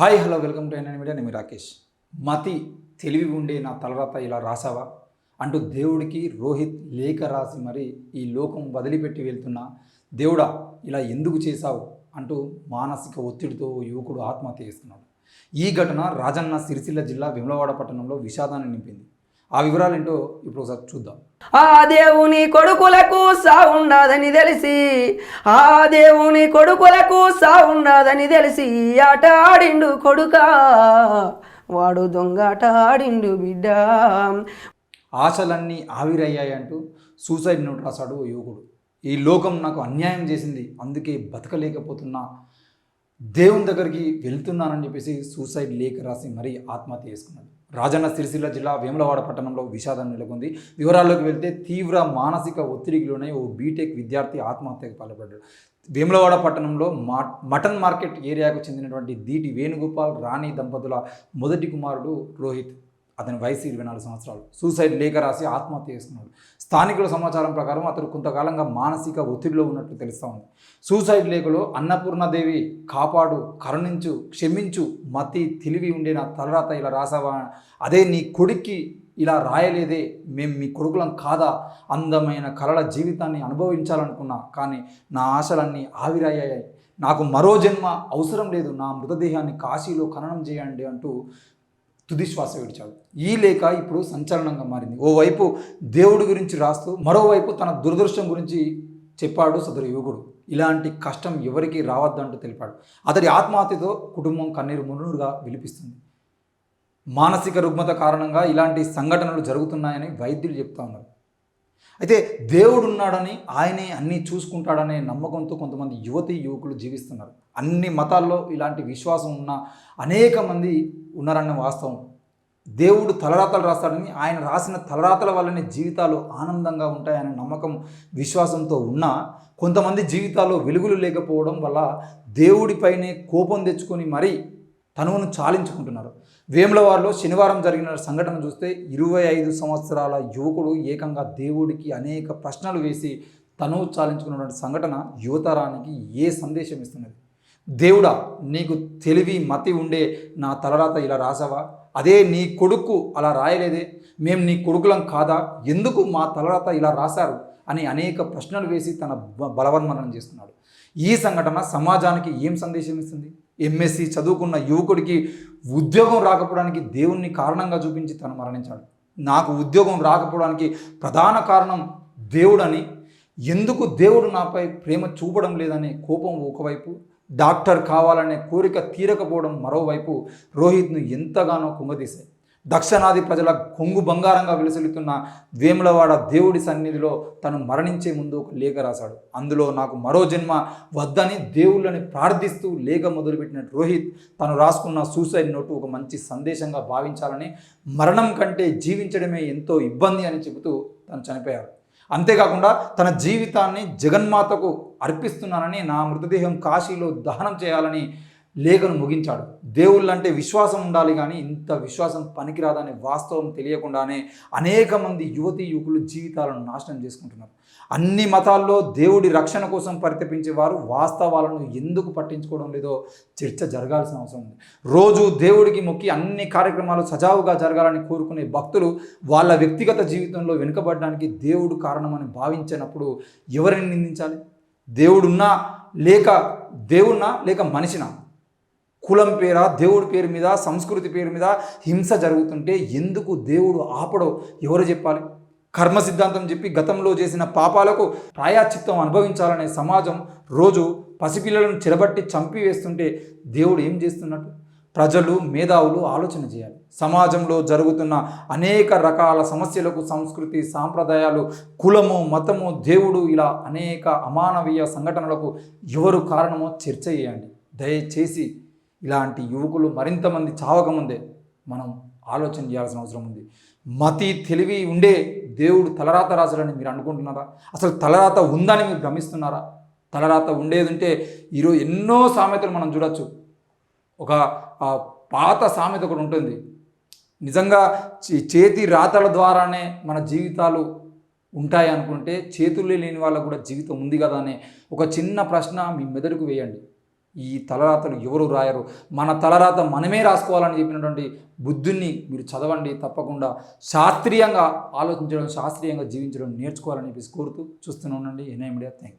Hi hello welcome to NN media. నేను రాకేష్. మతి తెలివి ఉండే నా తలరాత ఇలా రాసావా అంటూ దేవుడికి రోహిత్ లేఖ రాసి మరి ఈ లోకం వదిలిపెట్టి వెళ్తున్నా దేవుడా ఇలా ఎందుకు చేశావు అంటూ మానసిక ఒత్తిడితో యువకుడు ఆత్మహత్య చేసుకున్నాడు. ఈ ఘటన రాజన్న సిరిసిల్ల జిల్లా వేములవాడ పట్టణంలో విషాదాన్ని నింపింది. ఆ వివరాలు ఏంటో ఇప్పుడు ఒకసారి చూద్దాం. ఆ దేవుని కొడుకులకు సావుండదని తెలిసి దేవుని కొడుకులకు సావుండదని తెలిసి ఆట ఆడిండు కొడుక, వాడు దొంగాట ఆడిండు బిడ్డ. ఆశలన్నీ ఆవిరయ్యాయంటూ సూసైడ్ నోట్ రాశాడు ఓ యువకుడు. ఈ లోకం నాకు అన్యాయం చేసింది, అందుకే బతకలేకపోతున్నా, దేవుని దగ్గరికి వెళ్తున్నానని చెప్పేసి సూసైడ్ లేఖ రాసి మరీ ఆత్మహత్య చేసుకున్నాడు. రాజన్న సిరిసిల్ల జిల్లా వేములవాడ పట్టణంలో విషాదం నెలకొంది. వివరాల్లోకి వెళ్తే తీవ్ర మానసిక ఒత్తిడికి లోనై ఓ బీటెక్ విద్యార్థి ఆత్మహత్యకు పాల్పడ్డాడు. వేములవాడ పట్టణంలో మటన్ మార్కెట్ ఏరియాకు చెందినటువంటి దీటి వేణుగోపాల్ రాణి దంపతుల మొదటి కుమారుడు రోహిత్. అతని వయసు 24 సంవత్సరాలు. సూసైడ్ లేఖ రాసి ఆత్మహత్య చేసుకున్నాడు. స్థానికుల సమాచారం ప్రకారం అతడు కొంతకాలంగా మానసిక ఒత్తిడిలో ఉన్నట్లు తెలుస్తూ ఉంది. సూసైడ్ లేఖలో అన్నపూర్ణదేవి కాపాడు, కరుణించు, క్షమించు, మతి తెలివి ఉండే నా తలరాత ఇలా రాసావా, అదే నీ కొడుక్కి ఇలా రాయలేదే, మేము మీ కొడుకులం కాదా, అందమైన కలల జీవితాన్ని అనుభవించాలనుకున్నా కానీ నా ఆశలన్నీ ఆవిరయ్యాయి, నాకు మరో జన్మ అవసరం లేదు, నా మృతదేహాన్ని కాశీలో ఖననం చేయండి అంటూ తుదిశ్వాస విడిచాడు. ఈ లేఖ ఇప్పుడు సంచలనంగా మారింది. ఓవైపు దేవుడి గురించి రాస్తూ మరోవైపు తన దురదృష్టం గురించి చెప్పాడు సదరు యువకుడు. ఇలాంటి కష్టం ఎవరికి రావద్దంటూ తెలిపాడు. అతడి ఆత్మహత్యతో కుటుంబం కన్నీరు మునురుగా విలిపిస్తుంది. మానసిక రుగ్మత కారణంగా ఇలాంటి సంఘటనలు జరుగుతున్నాయని వైద్యులు చెప్తా ఉన్నారు. అయితే దేవుడు ఉన్నాడని, ఆయనే అన్నీ చూసుకుంటాడనే నమ్మకంతో కొంతమంది యువకులు జీవిస్తున్నారు. అన్ని మతాల్లో ఇలాంటి విశ్వాసం ఉన్న అనేక మంది ఉన్నారన్న వాస్తవం. దేవుడు తలరాతలు రాస్తాడని, ఆయన రాసిన తలరాతల వల్లనే జీవితాలు ఆనందంగా ఉంటాయనే నమ్మకం విశ్వాసంతో ఉన్న కొంతమంది జీవితాల్లో వెలుగులు లేకపోవడం వల్ల దేవుడిపైనే కోపం తెచ్చుకొని మరీ తనువును చాలించుకుంటున్నారు. వేములవాడలో శనివారం జరిగిన సంఘటన చూస్తే 25 సంవత్సరాల యువకుడు ఏకంగా దేవుడికి అనేక ప్రశ్నలు వేసి తనువు చాలించుకున్నటువంటి సంఘటన యువతరానికి ఏ సందేశం ఇస్తున్నది? దేవుడా, నీకు తెలివి మతి ఉండే నా తలరాత ఇలా రాసావా, అదే నీ కొడుకు అలా రాయలేదే, మేము నీ కొడుకులం కాదా, ఎందుకు మా తలరాత ఇలా రాశారు అని అనేక ప్రశ్నలు వేసి తన బలవన్మరణం చేస్తున్నాడు. ఈ సంఘటన సమాజానికి ఏం సందేశం ఇస్తుంది? ఎంఎస్సి చదువుకున్న యువకుడికి ఉద్యోగం రాకపోవడానికి దేవుణ్ణి కారణంగా చూపించి తను మరణించాడు. నాకు ఉద్యోగం రాకపోవడానికి ప్రధాన కారణం దేవుడని, ఎందుకు దేవుడు నాపై ప్రేమ చూపడం లేదనే కోపం ఒకవైపు, డాక్టర్ కావాలనే కోరిక తీరకపోవడం మరోవైపు రోహిత్ను ఎంతగానో కుంగదీశాయి. దక్షిణాది ప్రజల కొంగు బంగారంగా విలసిల్లుతున్న వేములవాడ దేవుడి సన్నిధిలో తను మరణించే ముందు ఒక లేఖ రాశాడు. అందులో నాకు మరో జన్మ వద్దని దేవుళ్ళని ప్రార్థిస్తూ లేఖ మొదలుపెట్టిన రోహిత్ తను రాసుకున్న సూసైడ్ నోటు ఒక మంచి సందేశంగా భావించాలని, మరణం కంటే జీవించడమే ఎంతో ఇబ్బంది అని చెబుతూ తను చనిపోయాడు. అంతేకాకుండా తన జీవితాన్ని జగన్మాతకు అర్పిస్తున్నానని, నా మృతదేహం కాశీలో దహనం చేయాలని లేఖను ముగించాడు. దేవుళ్ళంటే విశ్వాసం ఉండాలి, కానీ ఇంత విశ్వాసం పనికిరాదనే వాస్తవం తెలియకుండానే అనేక మంది యువకులు జీవితాలను నాశనం చేసుకుంటున్నారు. అన్ని మతాల్లో దేవుడి రక్షణ కోసం పరితపించేవారు వాస్తవాలను ఎందుకు పట్టించుకోవడం లేదో చర్చ జరగాల్సిన అవసరం ఉంది. రోజు దేవుడికి మొక్కి అన్ని కార్యక్రమాలు సజావుగా జరగాలని కోరుకునే భక్తులు వాళ్ళ వ్యక్తిగత జీవితంలో వెనుకబడడానికి దేవుడు కారణమని భావించినప్పుడు ఎవరిని నిందించాలి? దేవుడున్నా లేక మనిషినా? కులం పేర, దేవుడి పేరు మీద, సంస్కృతి పేరు మీద హింస జరుగుతుంటే ఎందుకు దేవుడు ఆపడో ఎవరు చెప్పాలి? కర్మ సిద్ధాంతం చెప్పి గతంలో చేసిన పాపాలకు ప్రాయశ్చిత్తం అనుభవించాలనే సమాజం రోజు పసిపిల్లలను చెరబట్టి చంపివేస్తుంటే దేవుడు ఏం చేస్తున్నట్టు? ప్రజలు, మేధావులు ఆలోచన చేయాలి. సమాజంలో జరుగుతున్న అనేక రకాల సమస్యలకు సంస్కృతి, సాంప్రదాయాలు, కులము, మతము, దేవుడు ఇలా అనేక అమానవీయ సంఘటనలకు ఎవరు కారణమో చర్చ చేయండి. దయచేసి ఇలాంటి యువకులు మరింతమంది చావకముందే మనం ఆలోచన చేయాల్సిన అవసరం ఉంది. మతి తెలివి ఉండే దేవుడు తలరాత రాశాడని మీరు అనుకుంటున్నారా? అసలు తలరాత ఉందని మీరు భ్రమిస్తున్నారా? తలరాత ఉండేది ఉంటే ఈరోజు ఎన్నో సామెతలు మనం చూడొచ్చు. ఒక పాత సామెత ఒకటి ఉంటుంది, నిజంగా చేతి రాతల ద్వారానే మన జీవితాలు ఉంటాయి అనుకుంటే చేతుల్లో లేని వాళ్ళకు కూడా జీవితం ఉంది కదా అనే ఒక చిన్న ప్రశ్న మీ మెదడుకు వేయండి. ఈ తలరాతలు ఎవరు రాయరు, మన తలరాత మనమే రాసుకోవాలని చెప్పినటువంటి బుద్ధుల్ని మీరు చదవండి. తప్పకుండా శాస్త్రీయంగా ఆలోచించడం, శాస్త్రీయంగా జీవించడం నేర్చుకోవాలని చెప్పేసి కోరుతూ చూస్తూనే ఉండండి ఎన్ఐ మీడియా. Thank you.